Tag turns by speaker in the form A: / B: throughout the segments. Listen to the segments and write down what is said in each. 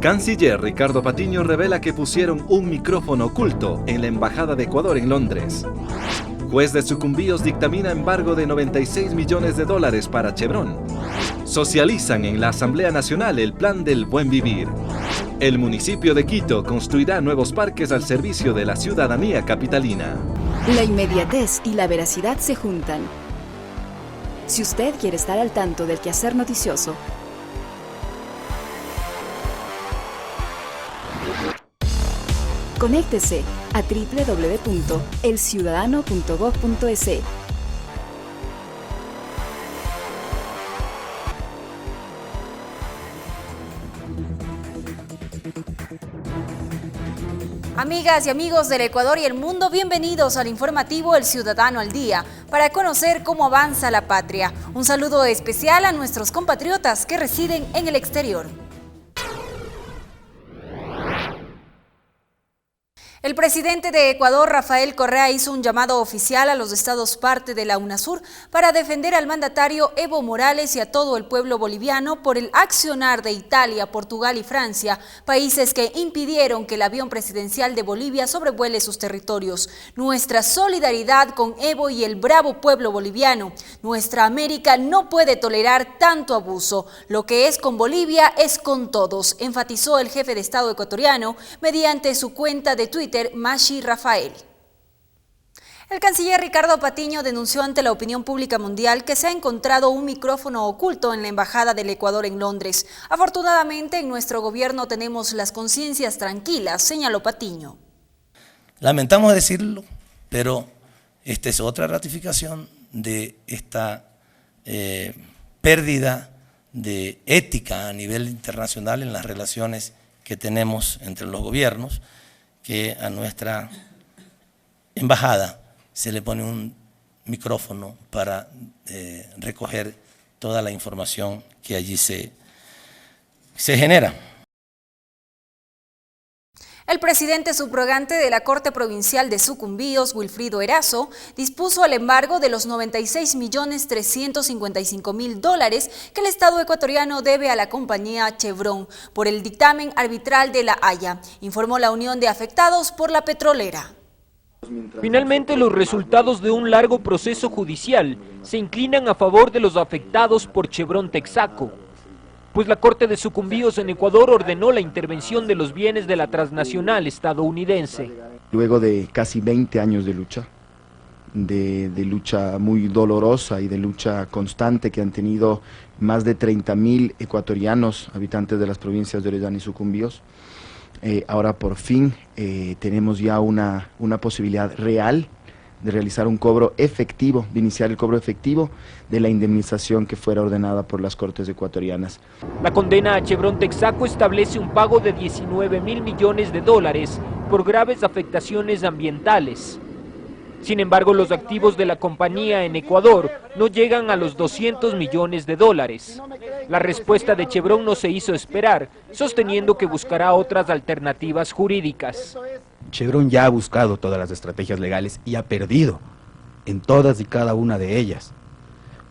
A: Canciller Ricardo Patiño revela que pusieron un micrófono oculto en la Embajada de Ecuador en Londres. Juez de Sucumbíos dictamina embargo de $96 millones para Chevron. Socializan en la Asamblea Nacional el Plan del Buen Vivir. El municipio de Quito construirá nuevos parques al servicio de la ciudadanía capitalina.
B: La inmediatez y la veracidad se juntan. Si usted quiere estar al tanto del quehacer noticioso, conéctese a www.elciudadano.gov.es.
C: Amigas y amigos del Ecuador y el mundo, bienvenidos al informativo El Ciudadano al Día, para conocer cómo avanza la patria. Un saludo especial a nuestros compatriotas que residen en el exterior. El presidente de Ecuador, Rafael Correa, hizo un llamado oficial a los estados parte de la UNASUR para defender al mandatario Evo Morales y a todo el pueblo boliviano por el accionar de Italia, Portugal y Francia, países que impidieron que el avión presidencial de Bolivia sobrevuele sus territorios. Nuestra solidaridad con Evo y el bravo pueblo boliviano. Nuestra América no puede tolerar tanto abuso. Lo que es con Bolivia es con todos, enfatizó el jefe de Estado ecuatoriano mediante su cuenta de Twitter, Mashi Rafael. El canciller Ricardo Patiño denunció ante la opinión pública mundial que se ha encontrado un micrófono oculto en la Embajada del Ecuador en Londres. Afortunadamente, en nuestro gobierno tenemos las conciencias tranquilas, señaló Patiño.
D: Lamentamos decirlo, pero esta es otra ratificación de esta pérdida de ética a nivel internacional en las relaciones que tenemos entre los gobiernos, que a nuestra embajada se le pone un micrófono para recoger toda la información que allí se genera.
C: El presidente subrogante de la Corte Provincial de Sucumbíos, Wilfrido Erazo, dispuso el embargo de los $96.355.000 que el Estado ecuatoriano debe a la compañía Chevron por el dictamen arbitral de La Haya, informó la Unión de Afectados por la Petrolera.
E: Finalmente, los resultados de un largo proceso judicial se inclinan a favor de los afectados por Chevron Texaco, pues la Corte de Sucumbíos en Ecuador ordenó la intervención de los bienes de la transnacional estadounidense.
F: Luego de casi 20 años de lucha muy dolorosa y de lucha constante que han tenido más de 30.000 ecuatorianos, habitantes de las provincias de Orellana y Sucumbíos, ahora por fin tenemos ya una posibilidad real de realizar un cobro efectivo, de iniciar el cobro efectivo de la indemnización que fuera ordenada por las Cortes ecuatorianas.
E: La condena a Chevron Texaco establece un pago de $19.000 millones por graves afectaciones ambientales. Sin embargo, los activos de la compañía en Ecuador no llegan a los $200 millones. La respuesta de Chevron no se hizo esperar, sosteniendo que buscará otras alternativas jurídicas.
G: Chevron ya ha buscado todas las estrategias legales y ha perdido en todas y cada una de ellas.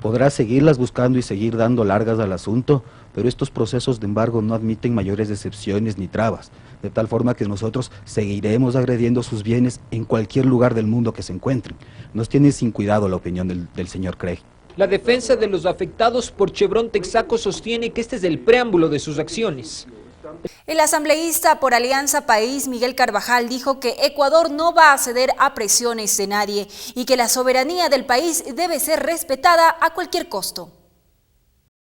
G: Podrá seguirlas buscando y seguir dando largas al asunto, pero estos procesos de embargo no admiten mayores excepciones ni trabas, de tal forma que nosotros seguiremos agrediendo sus bienes en cualquier lugar del mundo que se encuentren. Nos tiene sin cuidado la opinión del señor Craig.
E: La defensa de los afectados por Chevron Texaco sostiene que este es el preámbulo de sus acciones.
C: El asambleísta por Alianza País, Miguel Carvajal, dijo que Ecuador no va a ceder a presiones de nadie y que la soberanía del país debe ser respetada a cualquier costo.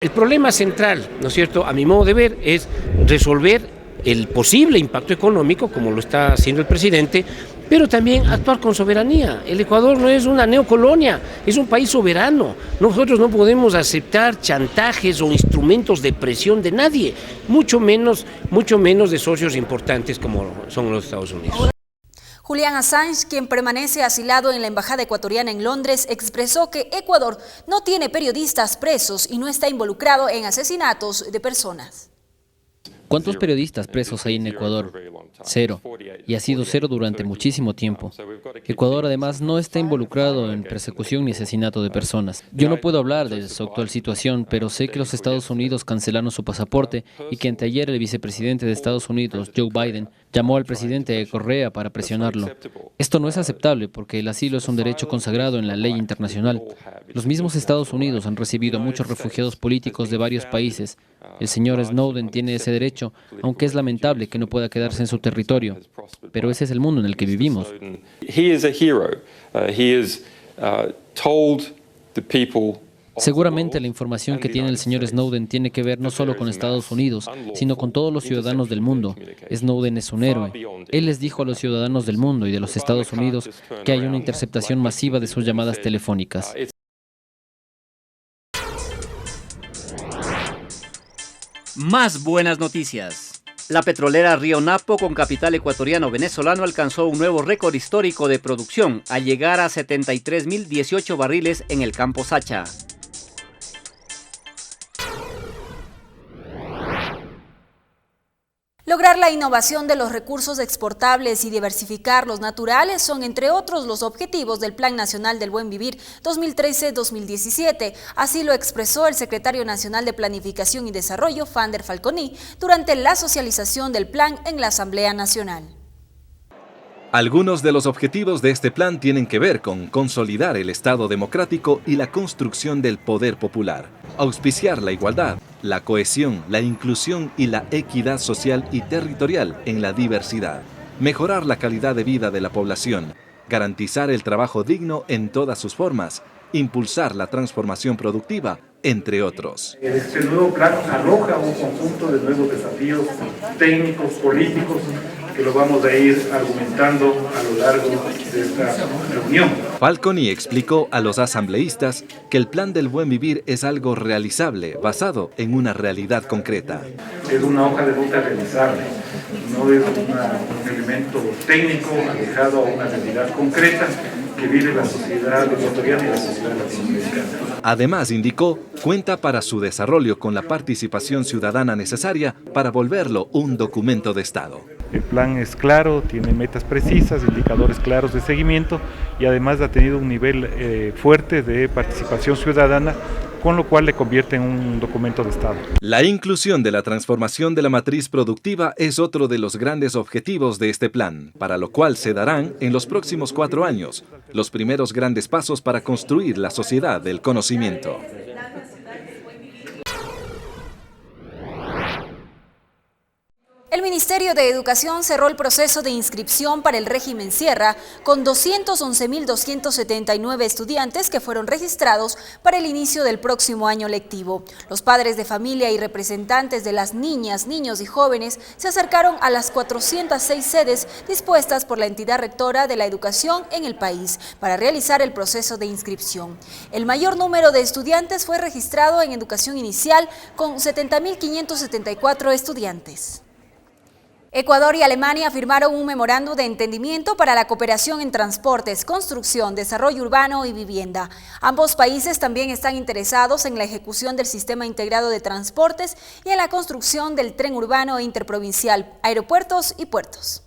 H: El problema central, ¿no es cierto?, a mi modo de ver, es resolver el posible impacto económico, como lo está haciendo el presidente, pero también actuar con soberanía. El Ecuador no es una neocolonia, es un país soberano. Nosotros no podemos aceptar chantajes o instrumentos de presión de nadie, mucho menos de socios importantes como son los Estados Unidos.
C: Julian Assange, quien permanece asilado en la Embajada ecuatoriana en Londres, expresó que Ecuador no tiene periodistas presos y no está involucrado en asesinatos de personas.
I: ¿Cuántos periodistas presos hay en Ecuador? 0. y ha sido cero durante muchísimo tiempo. Ecuador además no está involucrado en persecución ni asesinato de personas. Yo no puedo hablar de su actual situación, pero sé que los Estados Unidos cancelaron su pasaporte y que anteayer el vicepresidente de Estados Unidos, Joe Biden, llamó al presidente Correa para presionarlo. Esto no es aceptable porque el asilo es un derecho consagrado en la ley internacional. Los mismos Estados Unidos han recibido a muchos refugiados políticos de varios países. El señor Snowden tiene ese derecho, aunque es lamentable que no pueda quedarse en su territorio. Pero ese es el mundo en el que vivimos. Seguramente la información que tiene el señor Snowden tiene que ver no solo con Estados Unidos, sino con todos los ciudadanos del mundo. Snowden es un héroe. Él les dijo a los ciudadanos del mundo y de los Estados Unidos que hay una interceptación masiva de sus llamadas telefónicas.
J: Más buenas noticias. La petrolera Río Napo, con capital ecuatoriano-venezolano, alcanzó un nuevo récord histórico de producción al llegar a 73.018 barriles en el campo Sacha.
C: Lograr la innovación de los recursos exportables y diversificar los naturales son, entre otros, los objetivos del Plan Nacional del Buen Vivir 2013-2017. Así lo expresó el secretario nacional de Planificación y Desarrollo, Fander Falconi, durante la socialización del plan en la Asamblea Nacional.
A: Algunos de los objetivos de este plan tienen que ver con consolidar el Estado democrático y la construcción del poder popular, auspiciar la igualdad, la cohesión, la inclusión y la equidad social y territorial en la diversidad, mejorar la calidad de vida de la población, garantizar el trabajo digno en todas sus formas, impulsar la transformación productiva, entre otros.
K: Este nuevo plan arroja un conjunto de nuevos desafíos técnicos, políticos, que lo vamos a ir argumentando a lo largo de esta reunión.
A: Falconi explicó a los asambleístas que el plan del buen vivir es algo realizable, basado en una realidad concreta.
K: Es una hoja de ruta realizable, no es un elemento técnico alejado a una realidad concreta que vive la sociedad ecuatoriana y la sociedad latinoamericana.
A: Además, indicó, cuenta para su desarrollo con la participación ciudadana necesaria para volverlo un documento de Estado.
K: El plan es claro, tiene metas precisas, indicadores claros de seguimiento y además ha tenido un nivel fuerte de participación ciudadana, con lo cual le convierte en un documento de Estado.
A: La inclusión de la transformación de la matriz productiva es otro de los grandes objetivos de este plan, para lo cual se darán en los próximos 4 años los primeros grandes pasos para construir la sociedad del conocimiento.
C: El Ministerio de Educación cerró el proceso de inscripción para el régimen Sierra con 211.279 estudiantes que fueron registrados para el inicio del próximo año lectivo. Los padres de familia y representantes de las niñas, niños y jóvenes se acercaron a las 406 sedes dispuestas por la entidad rectora de la educación en el país para realizar el proceso de inscripción. El mayor número de estudiantes fue registrado en educación inicial con 70.574 estudiantes. Ecuador y Alemania firmaron un memorando de entendimiento para la cooperación en transportes, construcción, desarrollo urbano y vivienda. Ambos países también están interesados en la ejecución del sistema integrado de transportes y en la construcción del tren urbano e interprovincial, aeropuertos y puertos.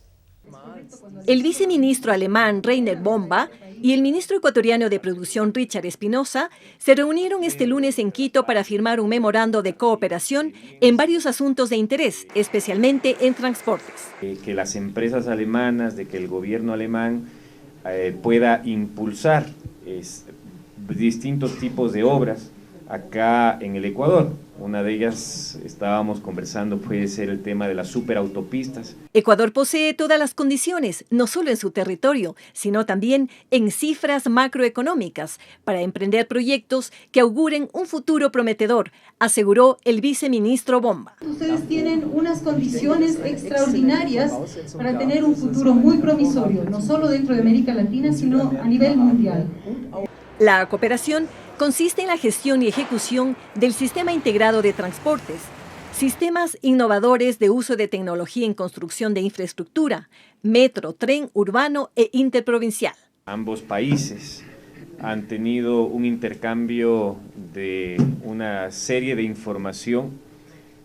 L: El viceministro alemán Rainer Bomba y el ministro ecuatoriano de Producción Richard Espinosa se reunieron este lunes en Quito para firmar un memorando de cooperación en varios asuntos de interés, especialmente en transportes.
M: Que las empresas alemanas, de que el gobierno alemán pueda impulsar distintos tipos de obras acá en el Ecuador. Una de ellas, estábamos conversando, puede ser el tema de las superautopistas.
L: Ecuador posee todas las condiciones, no solo en su territorio, sino también en cifras macroeconómicas, para emprender proyectos que auguren un futuro prometedor, aseguró el viceministro Bomba.
N: Ustedes tienen unas condiciones extraordinarias para tener un futuro muy promisorio, no solo dentro de América Latina, sino a nivel mundial.
L: La cooperación consiste en la gestión y ejecución del sistema integrado de transportes, sistemas innovadores de uso de tecnología en construcción de infraestructura, metro, tren urbano e interprovincial.
M: Ambos países han tenido un intercambio de una serie de información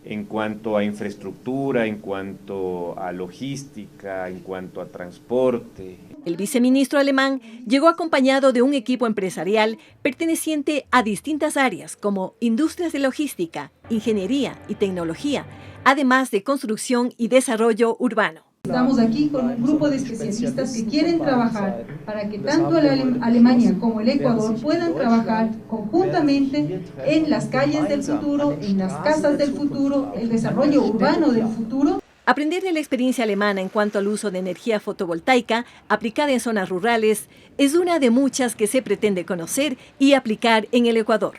M: en cuanto a infraestructura, en cuanto a logística, en cuanto a transporte.
L: El viceministro alemán llegó acompañado de un equipo empresarial perteneciente a distintas áreas como industrias de logística, ingeniería y tecnología, además de construcción y desarrollo urbano.
N: Estamos aquí con un grupo de especialistas que quieren trabajar para que tanto Alemania como el Ecuador puedan trabajar conjuntamente en las calles del futuro, en las casas del futuro, el desarrollo urbano del futuro.
L: Aprender de la experiencia alemana en cuanto al uso de energía fotovoltaica aplicada en zonas rurales es una de muchas que se pretende conocer y aplicar en el Ecuador.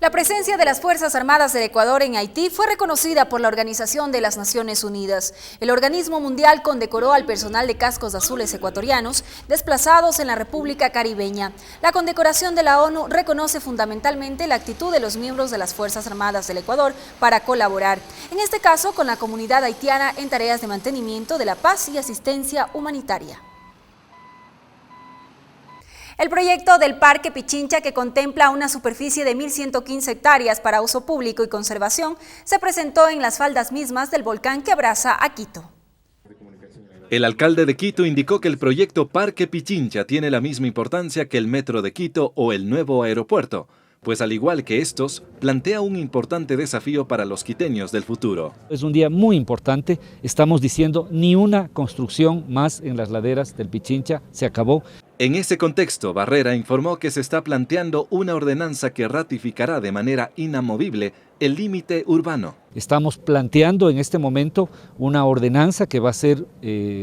C: La presencia de las Fuerzas Armadas del Ecuador en Haití fue reconocida por la Organización de las Naciones Unidas. El organismo mundial condecoró al personal de cascos azules ecuatorianos desplazados en la República Caribeña. La condecoración de la ONU reconoce fundamentalmente la actitud de los miembros de las Fuerzas Armadas del Ecuador para colaborar, en este caso con la comunidad haitiana en tareas de mantenimiento de la paz y asistencia humanitaria. El proyecto del Parque Pichincha, que contempla una superficie de 1.115 hectáreas para uso público y conservación, se presentó en las faldas mismas del volcán que abraza a Quito.
A: El alcalde de Quito indicó que el proyecto Parque Pichincha tiene la misma importancia que el Metro de Quito o el nuevo aeropuerto, pues al igual que estos, plantea un importante desafío para los quiteños del futuro.
O: Es un día muy importante, estamos diciendo ni una construcción más en las laderas del Pichincha, se acabó.
A: En ese contexto, Barrera informó que se está planteando una ordenanza que ratificará de manera inamovible el límite urbano.
O: Estamos planteando en este momento una ordenanza que va a ser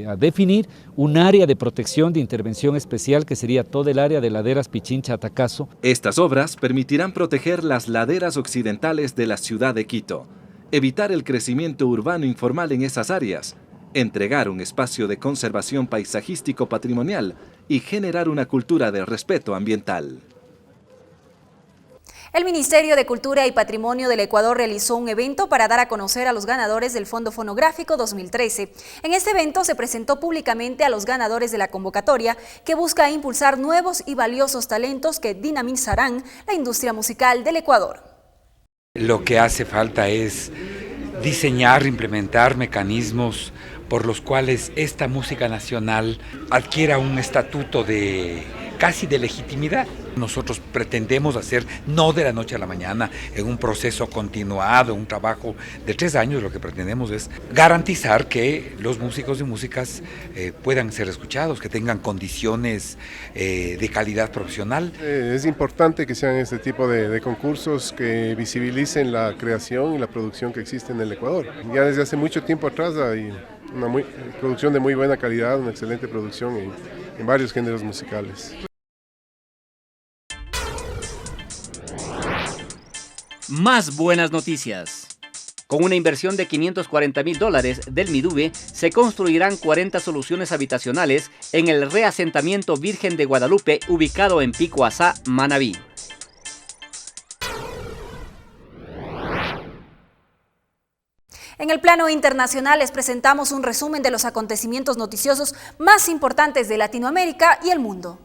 O: a definir un área de protección de intervención especial que sería todo el área de laderas Pichincha-Atacazo.
A: Estas obras permitirán proteger las laderas occidentales de la ciudad de Quito, evitar el crecimiento urbano informal en esas áreas, entregar un espacio de conservación paisajístico patrimonial y generar una cultura de respeto ambiental.
C: El Ministerio de Cultura y Patrimonio del Ecuador realizó un evento para dar a conocer a los ganadores del Fondo Fonográfico 2013. En este evento se presentó públicamente a los ganadores de la convocatoria, que busca impulsar nuevos y valiosos talentos que dinamizarán la industria musical del Ecuador.
P: Lo que hace falta es diseñar, implementar mecanismos por los cuales esta música nacional adquiera un estatuto casi de legitimidad. Nosotros pretendemos hacer, no de la noche a la mañana, en un proceso continuado, un trabajo de 3 años, lo que pretendemos es garantizar que los músicos y músicas puedan ser escuchados, que tengan condiciones de calidad profesional.
Q: Es importante que sean este tipo de concursos que visibilicen la creación y la producción que existe en el Ecuador. Ya desde hace mucho tiempo atrás hay una producción de muy buena calidad, una excelente producción en varios géneros musicales.
J: Más buenas noticias. Con una inversión de $540.000 del MIDUVE, se construirán 40 soluciones habitacionales en el reasentamiento Virgen de Guadalupe, ubicado en Pico Asá, Manabí.
C: En el plano internacional les presentamos un resumen de los acontecimientos noticiosos más importantes de Latinoamérica y el mundo.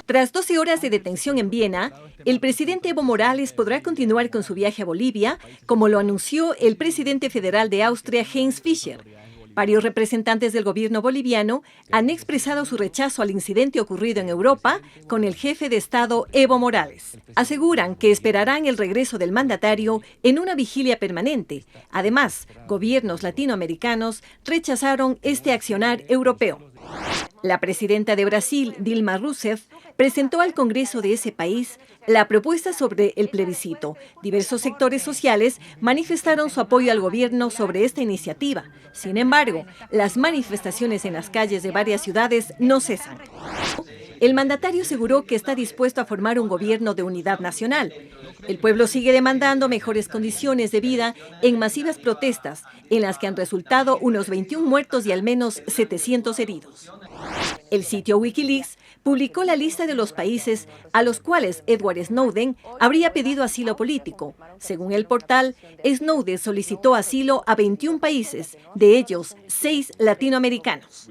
L: Tras 12 horas de detención en Viena, el presidente Evo Morales podrá continuar con su viaje a Bolivia, como lo anunció el presidente federal de Austria, Heinz Fischer. Varios representantes del gobierno boliviano han expresado su rechazo al incidente ocurrido en Europa con el jefe de Estado Evo Morales. Aseguran que esperarán el regreso del mandatario en una vigilia permanente. Además, gobiernos latinoamericanos rechazaron este accionar europeo. La presidenta de Brasil, Dilma Rousseff, presentó al Congreso de ese país la propuesta sobre el plebiscito. Diversos sectores sociales manifestaron su apoyo al gobierno sobre esta iniciativa. Sin embargo, las manifestaciones en las calles de varias ciudades no cesan. El mandatario aseguró que está dispuesto a formar un gobierno de unidad nacional. El pueblo sigue demandando mejores condiciones de vida en masivas protestas, en las que han resultado unos 21 muertos y al menos 700 heridos. El sitio Wikileaks publicó la lista de los países a los cuales Edward Snowden habría pedido asilo político. Según el portal, Snowden solicitó asilo a 21 países, de ellos 6 latinoamericanos.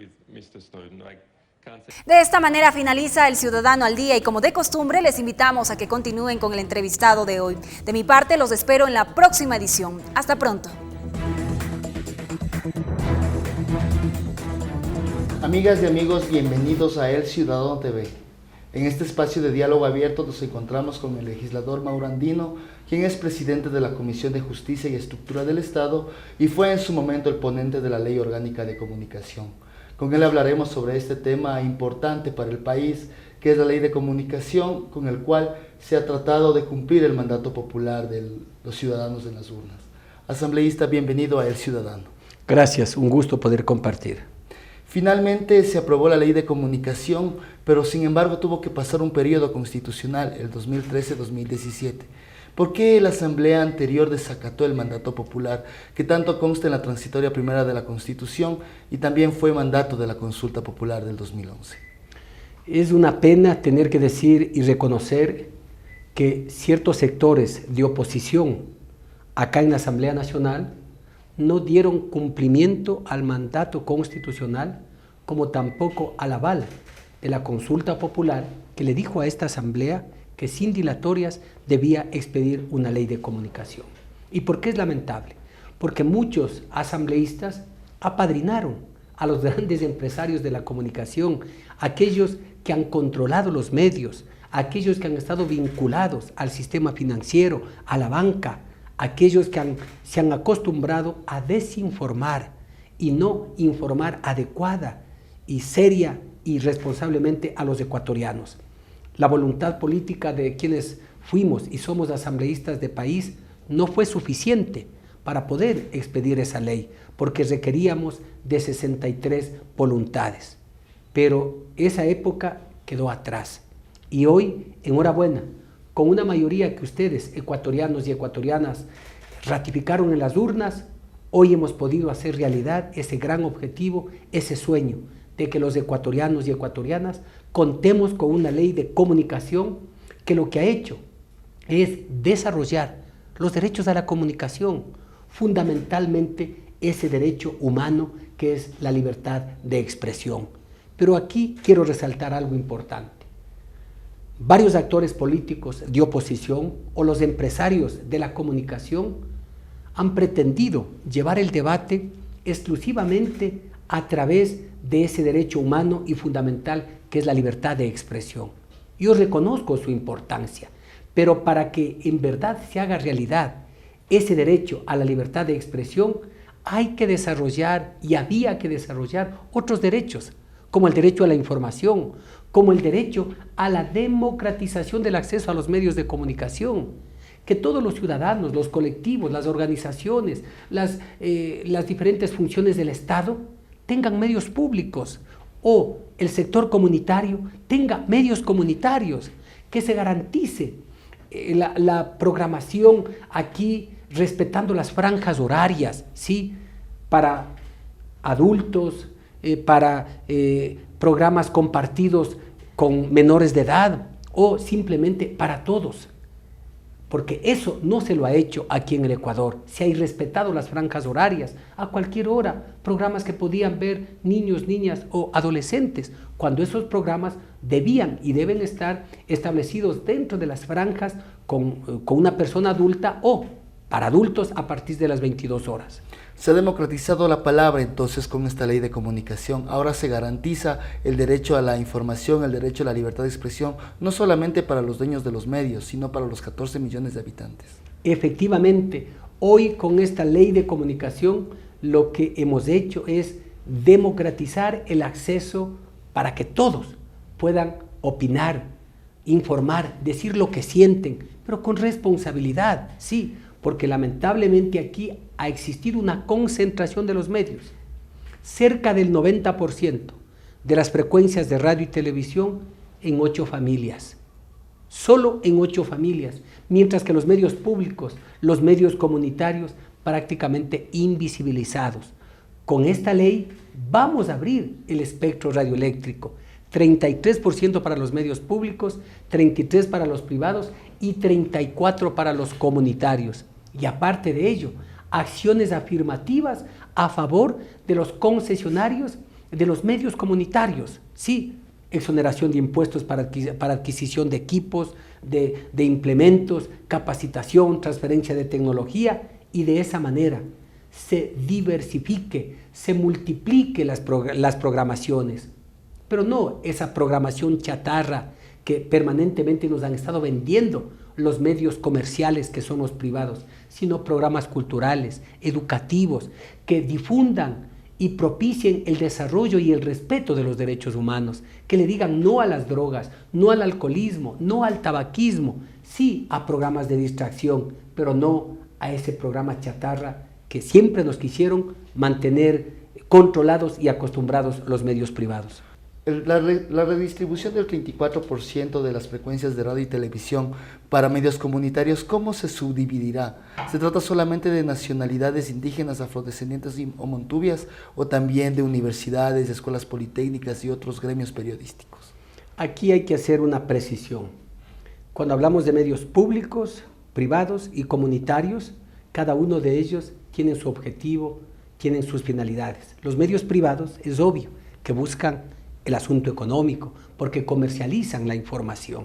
C: De esta manera finaliza El Ciudadano al Día y como de costumbre les invitamos a que continúen con el entrevistado de hoy. De mi parte los espero en la próxima edición. Hasta pronto.
R: Amigas y amigos, bienvenidos a El Ciudadano TV. En este espacio de diálogo abierto nos encontramos con el legislador Mauro Andino, quien es presidente de la Comisión de Justicia y Estructura del Estado y fue en su momento el ponente de la Ley Orgánica de Comunicación. Con él hablaremos sobre este tema importante para el país, que es la Ley de Comunicación, con el cual se ha tratado de cumplir el mandato popular de los ciudadanos en las urnas. Asambleísta, bienvenido a El Ciudadano.
S: Gracias, un gusto poder compartir.
R: Finalmente se aprobó la Ley de Comunicación, pero sin embargo tuvo que pasar un periodo constitucional, el 2013-2017. ¿Por qué la Asamblea anterior desacató el mandato popular, que tanto consta en la transitoria primera de la Constitución y también fue mandato de la consulta popular del 2011?
S: Es una pena tener que decir y reconocer que ciertos sectores de oposición acá en la Asamblea Nacional no dieron cumplimiento al mandato constitucional, como tampoco al aval de la consulta popular que le dijo a esta Asamblea que sin dilatorias debía expedir una ley de comunicación. ¿Y por qué es lamentable? Porque muchos asambleístas apadrinaron a los grandes empresarios de la comunicación, aquellos que han controlado los medios, aquellos que han estado vinculados al sistema financiero, a la banca, aquellos que se han acostumbrado a desinformar y no informar adecuada y seria y responsablemente a los ecuatorianos. La voluntad política de quienes fuimos y somos asambleístas de país no fue suficiente para poder expedir esa ley, porque requeríamos de 63 voluntades. Pero esa época quedó atrás. Y hoy, enhorabuena, con una mayoría que ustedes, ecuatorianos y ecuatorianas, ratificaron en las urnas, hoy hemos podido hacer realidad ese gran objetivo, ese sueño de que los ecuatorianos y ecuatorianas contemos con una ley de comunicación que lo que ha hecho es desarrollar los derechos a la comunicación, fundamentalmente ese derecho humano que es la libertad de expresión. Pero aquí quiero resaltar algo importante. Varios actores políticos de oposición o los empresarios de la comunicación han pretendido llevar el debate exclusivamente a través de ese derecho humano y fundamental que es la libertad de expresión. Yo reconozco su importancia, pero para que en verdad se haga realidad ese derecho a la libertad de expresión, hay que desarrollar y había que desarrollar otros derechos, como el derecho a la información, como el derecho a la democratización del acceso a los medios de comunicación, que todos los ciudadanos, los colectivos, las organizaciones, las diferentes funciones del Estado tengan medios públicos o el sector comunitario tenga medios comunitarios, que se garantice la programación aquí respetando las franjas horarias, ¿sí? Para adultos, para programas compartidos con menores de edad o simplemente para todos, porque eso no se lo ha hecho aquí en el Ecuador. Se ha irrespetado las franjas horarias a cualquier hora, programas que podían ver niños, niñas o adolescentes, cuando esos programas debían y deben estar establecidos dentro de las franjas con una persona adulta o para adultos a partir de las 22 horas.
R: Se ha democratizado la palabra entonces con esta ley de comunicación. Ahora se garantiza el derecho a la información, el derecho a la libertad de expresión, no solamente para los dueños de los medios, sino para los 14 millones de habitantes.
S: Efectivamente, hoy con esta ley de comunicación lo que hemos hecho es democratizar el acceso para que todos puedan opinar, informar, decir lo que sienten, pero con responsabilidad, sí, porque lamentablemente aquí ha existido una concentración de los medios. Cerca del 90% de las frecuencias de radio y televisión en 8 familias. Solo en 8 familias, mientras que los medios públicos, los medios comunitarios, prácticamente invisibilizados. Con esta ley vamos a abrir el espectro radioeléctrico. 33% para los medios públicos, 33% para los privados y 34% para los comunitarios. Y aparte de ello, acciones afirmativas a favor de los concesionarios de los medios comunitarios, Sí, exoneración de impuestos para adquisición de equipos, de implementos, capacitación, transferencia de tecnología, y de esa manera se diversifique, se multiplique las programaciones, pero no esa programación chatarra que permanentemente nos han estado vendiendo los medios comerciales que son los privados, sino programas culturales, educativos, que difundan y propicien el desarrollo y el respeto de los derechos humanos, que le digan no a las drogas, no al alcoholismo, no al tabaquismo, sí a programas de distracción, pero no a ese programa chatarra que siempre nos quisieron mantener controlados y acostumbrados los medios privados.
R: La redistribución del 34% de las frecuencias de radio y televisión para medios comunitarios, ¿cómo se subdividirá? ¿Se trata solamente de nacionalidades indígenas, afrodescendientes o montubias, o también de universidades, escuelas politécnicas y otros gremios periodísticos?
S: Aquí hay que hacer una precisión. Cuando hablamos de medios públicos, privados y comunitarios, cada uno de ellos tiene su objetivo, tienen sus finalidades. Los medios privados es obvio que buscan el asunto económico, porque comercializan la información.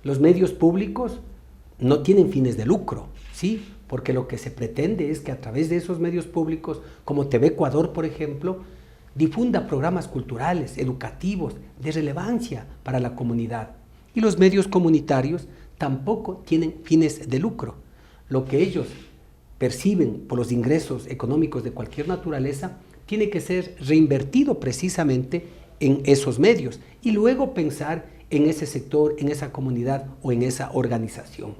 S: Los medios públicos no tienen fines de lucro, ¿sí? Porque lo que se pretende es que a través de esos medios públicos, como TV Ecuador, por ejemplo, difunda programas culturales, educativos, de relevancia para la comunidad. Y los medios comunitarios tampoco tienen fines de lucro. Lo que ellos perciben por los ingresos económicos de cualquier naturaleza tiene que ser reinvertido precisamente en esos medios y luego pensar en ese sector, en esa comunidad o en esa organización.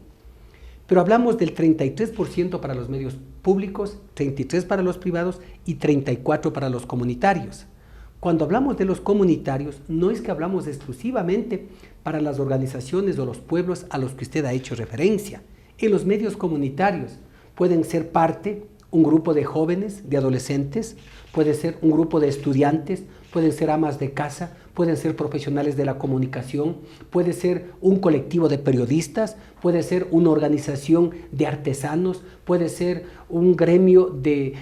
S: Pero hablamos del 33% para los medios públicos, 33% para los privados y 34% para los comunitarios. Cuando hablamos de los comunitarios, no es que hablamos exclusivamente para las organizaciones o los pueblos a los que usted ha hecho referencia. En los medios comunitarios pueden ser parte un grupo de jóvenes, de adolescentes, puede ser un grupo de estudiantes, pueden ser amas de casa, pueden ser profesionales de la comunicación, puede ser un colectivo de periodistas, puede ser una organización de artesanos, puede ser un gremio de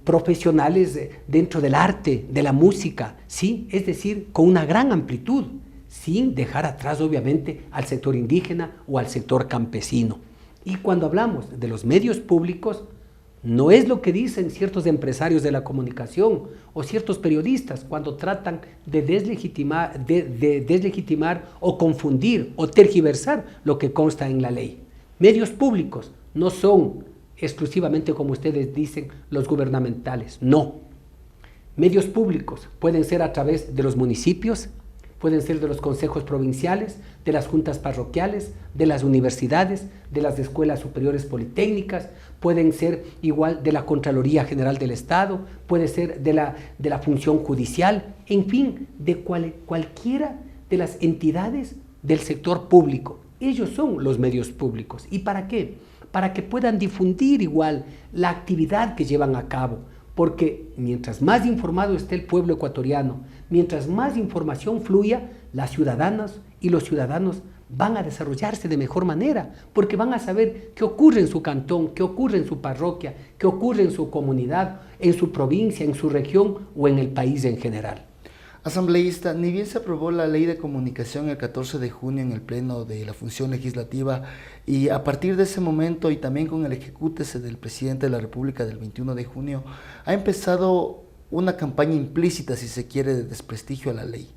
S: profesionales dentro del arte, de la música, ¿sí? Es decir, con una gran amplitud, sin dejar atrás obviamente al sector indígena o al sector campesino. Y cuando hablamos de los medios públicos, no es lo que dicen ciertos empresarios de la comunicación o ciertos periodistas cuando tratan de deslegitimar o confundir o tergiversar lo que consta en la ley. Medios públicos no son exclusivamente, como ustedes dicen, los gubernamentales, no. Medios públicos pueden ser a través de los municipios, pueden ser de los consejos provinciales, de las juntas parroquiales, de las universidades, de las escuelas superiores politécnicas, pueden ser igual de la Contraloría General del Estado, puede ser de la función judicial, en fin, de cualquiera de las entidades del sector público. Ellos son los medios públicos. ¿Y para qué? Para que puedan difundir igual la actividad que llevan a cabo. Porque mientras más informado esté el pueblo ecuatoriano, mientras más información fluya, las ciudadanas y los ciudadanos van a desarrollarse de mejor manera, porque van a saber qué ocurre en su cantón, qué ocurre en su parroquia, qué ocurre en su comunidad, en su provincia, en su región o en el país en general.
R: Asambleísta, ni bien se aprobó la Ley de Comunicación el 14 de junio en el Pleno de la Función Legislativa y a partir de ese momento y también con el ejecútese del Presidente de la República del 21 de junio, ha empezado una campaña implícita, si se quiere, de desprestigio a la ley.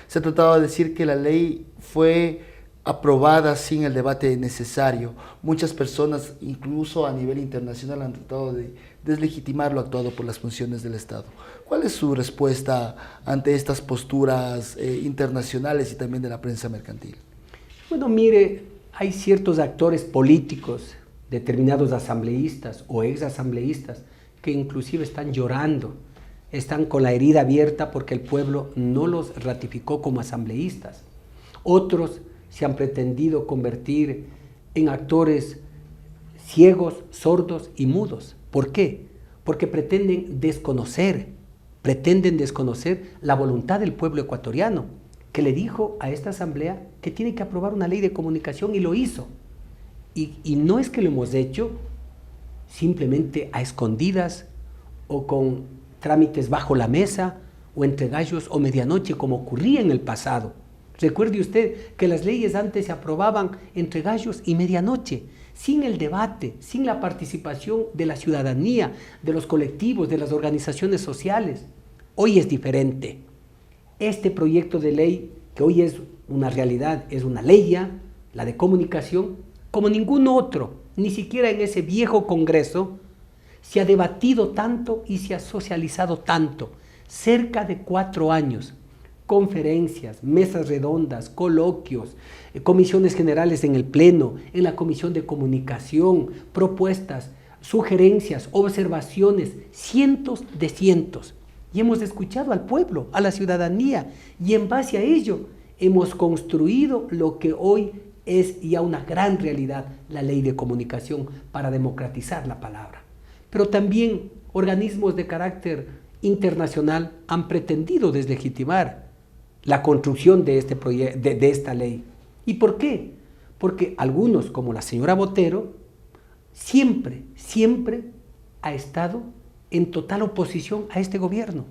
R: Se trataba de decir que la ley fue aprobada sin el debate necesario. Muchas personas, incluso a nivel internacional, han tratado de deslegitimar lo actuado por las funciones del Estado. ¿Cuál es su respuesta ante estas posturas internacionales y también de la prensa mercantil?
S: Bueno, mire, hay ciertos actores políticos, determinados asambleístas o exasambleístas, que inclusive están llorando, están con la herida abierta porque el pueblo no los ratificó como asambleístas. Otros se han pretendido convertir en actores ciegos, sordos y mudos. ¿Por qué? Porque pretenden desconocer la voluntad del pueblo ecuatoriano, que le dijo a esta asamblea que tiene que aprobar una ley de comunicación y lo hizo. Y no es que lo hemos hecho simplemente a escondidas o con trámites bajo la mesa o entre gallos o medianoche, como ocurría en el pasado. Recuerde usted que las leyes antes se aprobaban entre gallos y medianoche, sin el debate, sin la participación de la ciudadanía, de los colectivos, de las organizaciones sociales. Hoy es diferente. Este proyecto de ley, que hoy es una realidad, es una ley ya, la de comunicación, como ningún otro, ni siquiera en ese viejo Congreso, se ha debatido tanto y se ha socializado tanto. Cerca de 4 años, conferencias, mesas redondas, coloquios, comisiones generales en el Pleno, en la Comisión de Comunicación, propuestas, sugerencias, observaciones, cientos. Y hemos escuchado al pueblo, a la ciudadanía, y en base a ello hemos construido lo que hoy es ya una gran realidad, la ley de comunicación, para democratizar la palabra. Pero también organismos de carácter internacional han pretendido deslegitimar la construcción de esta ley. ¿Y por qué? Porque algunos, como la señora Botero, siempre ha estado en total oposición a este gobierno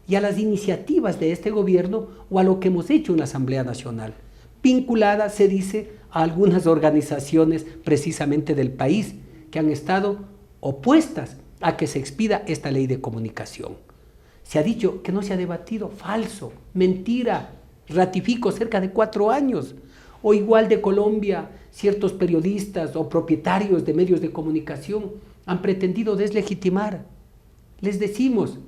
S: y a las iniciativas de este gobierno o a lo que hemos hecho en la Asamblea Nacional, vinculada, se dice, a algunas organizaciones precisamente del país que han estado opuestas a que se expida esta ley de comunicación. Se ha dicho que no se ha debatido, falso, mentira, ratifico, cerca de 4 años. O igual de Colombia, ciertos periodistas o propietarios de medios de comunicación han pretendido deslegitimar. Les decimos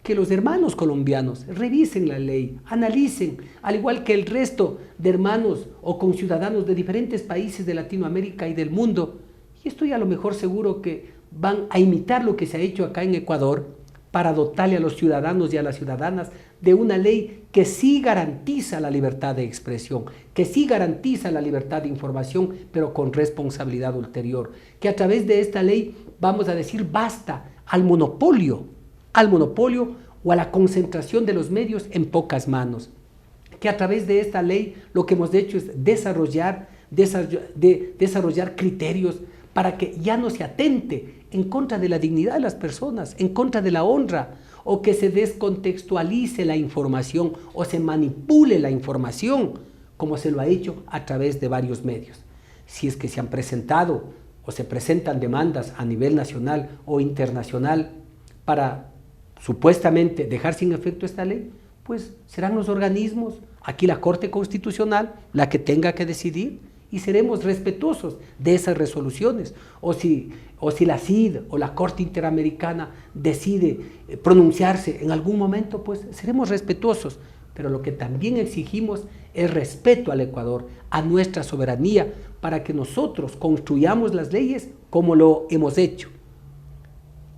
S: que los hermanos colombianos revisen la ley, analicen, al igual que el resto de hermanos o conciudadanos de diferentes países de Latinoamérica y del mundo. Y estoy a lo mejor seguro que van a imitar lo que se ha hecho acá en Ecuador para dotarle a los ciudadanos y a las ciudadanas de una ley que sí garantiza la libertad de expresión, que sí garantiza la libertad de información, pero con responsabilidad ulterior. Que a través de esta ley vamos a decir basta al monopolio o a la concentración de los medios en pocas manos. Que a través de esta ley lo que hemos hecho es desarrollar criterios para que ya no se atente en contra de la dignidad de las personas, en contra de la honra, o que se descontextualice la información o se manipule la información, como se lo ha hecho a través de varios medios. Si es que se han presentado o se presentan demandas a nivel nacional o internacional para supuestamente dejar sin efecto esta ley, pues serán los organismos, aquí la Corte Constitucional, la que tenga que decidir, y seremos respetuosos de esas resoluciones. O si la CID o la Corte Interamericana decide pronunciarse en algún momento, pues seremos respetuosos. Pero lo que también exigimos es respeto al Ecuador, a nuestra soberanía, para que nosotros construyamos las leyes como lo hemos hecho,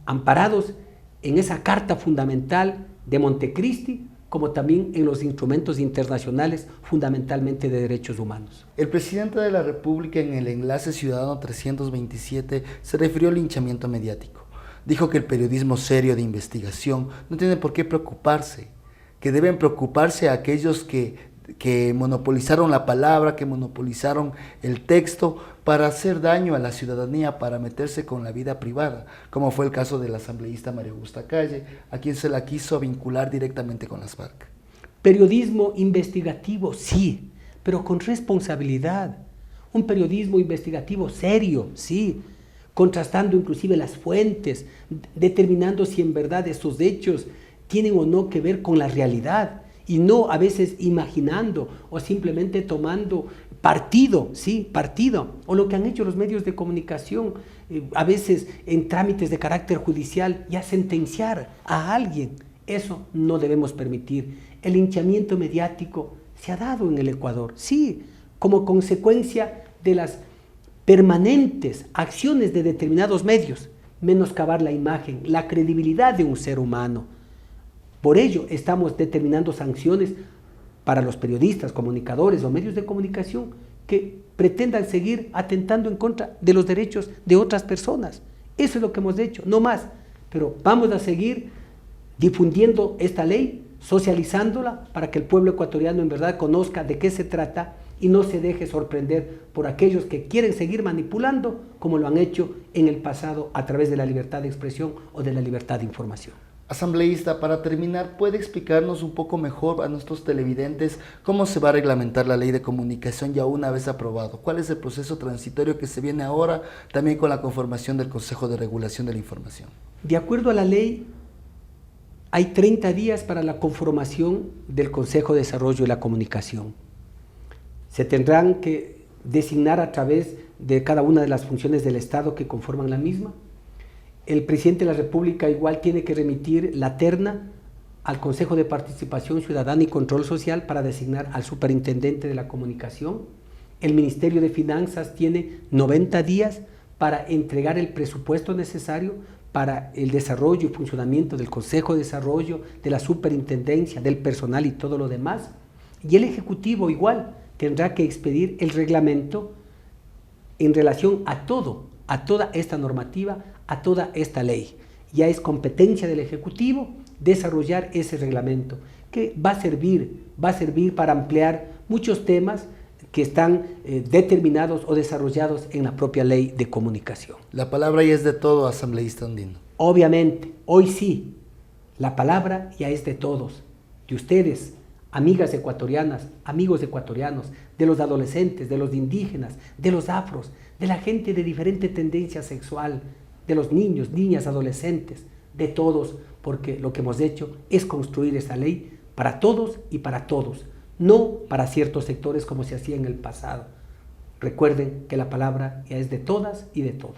S: amparados en esa Carta Fundamental de Montecristi, como también en los instrumentos internacionales fundamentalmente de derechos humanos.
R: El presidente de la República en el enlace Ciudadano 327 se refirió al linchamiento mediático. Dijo que el periodismo serio de investigación no tiene por qué preocuparse, que deben preocuparse aquellos que monopolizaron la palabra, que monopolizaron el texto para hacer daño a la ciudadanía, para meterse con la vida privada, como fue el caso del asambleísta María Augusta Calle, a quien se la quiso vincular directamente con las FARC.
S: Periodismo investigativo, sí, pero con responsabilidad. Un periodismo investigativo serio, sí, contrastando inclusive las fuentes, determinando si en verdad esos hechos tienen o no que ver con la realidad, y no a veces imaginando o simplemente tomando partido, o lo que han hecho los medios de comunicación, a veces en trámites de carácter judicial, ya sentenciar a alguien. Eso no debemos permitir. El linchamiento mediático se ha dado en el Ecuador, sí, como consecuencia de las permanentes acciones de determinados medios, menoscabar la imagen, la credibilidad de un ser humano. Por ello estamos determinando sanciones para los periodistas, comunicadores o medios de comunicación que pretendan seguir atentando en contra de los derechos de otras personas. Eso es lo que hemos hecho, no más. Pero vamos a seguir difundiendo esta ley, socializándola para que el pueblo ecuatoriano en verdad conozca de qué se trata y no se deje sorprender por aquellos que quieren seguir manipulando como lo han hecho en el pasado a través de la libertad de expresión o de la libertad de información.
R: Asambleísta, para terminar, ¿puede explicarnos un poco mejor a nuestros televidentes cómo se va a reglamentar la ley de comunicación ya una vez aprobado? ¿Cuál es el proceso transitorio que se viene ahora, también con la conformación del Consejo de Regulación de la Información?
S: De acuerdo a la ley, hay 30 días para la conformación del Consejo de Desarrollo de la Comunicación. Se tendrán que designar a través de cada una de las funciones del Estado que conforman la misma. El presidente de la República igual tiene que remitir la terna al Consejo de Participación Ciudadana y Control Social para designar al superintendente de la comunicación. El Ministerio de Finanzas tiene 90 días para entregar el presupuesto necesario para el desarrollo y funcionamiento del Consejo de Desarrollo, de la superintendencia, del personal y todo lo demás. Y el Ejecutivo igual tendrá que expedir el reglamento en relación a toda esta normativa, a toda esta ley. Ya es competencia del Ejecutivo desarrollar ese reglamento que va a servir para ampliar muchos temas que están determinados o desarrollados en la propia ley de comunicación.
R: La palabra ya es de todo, asambleísta Andino.
S: Obviamente, hoy sí, la palabra ya es de todos, de ustedes, amigas ecuatorianas, amigos ecuatorianos, de los adolescentes, de los indígenas, de los afros, de la gente de diferente tendencia sexual, de los niños, niñas, adolescentes, de todos, porque lo que hemos hecho es construir esta ley para todos y para todos, no para ciertos sectores como se hacía en el pasado. Recuerden que la palabra ya es de todas y de todos.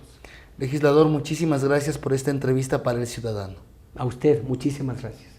R: Legislador, muchísimas gracias por esta entrevista para El Ciudadano.
S: A usted, muchísimas gracias.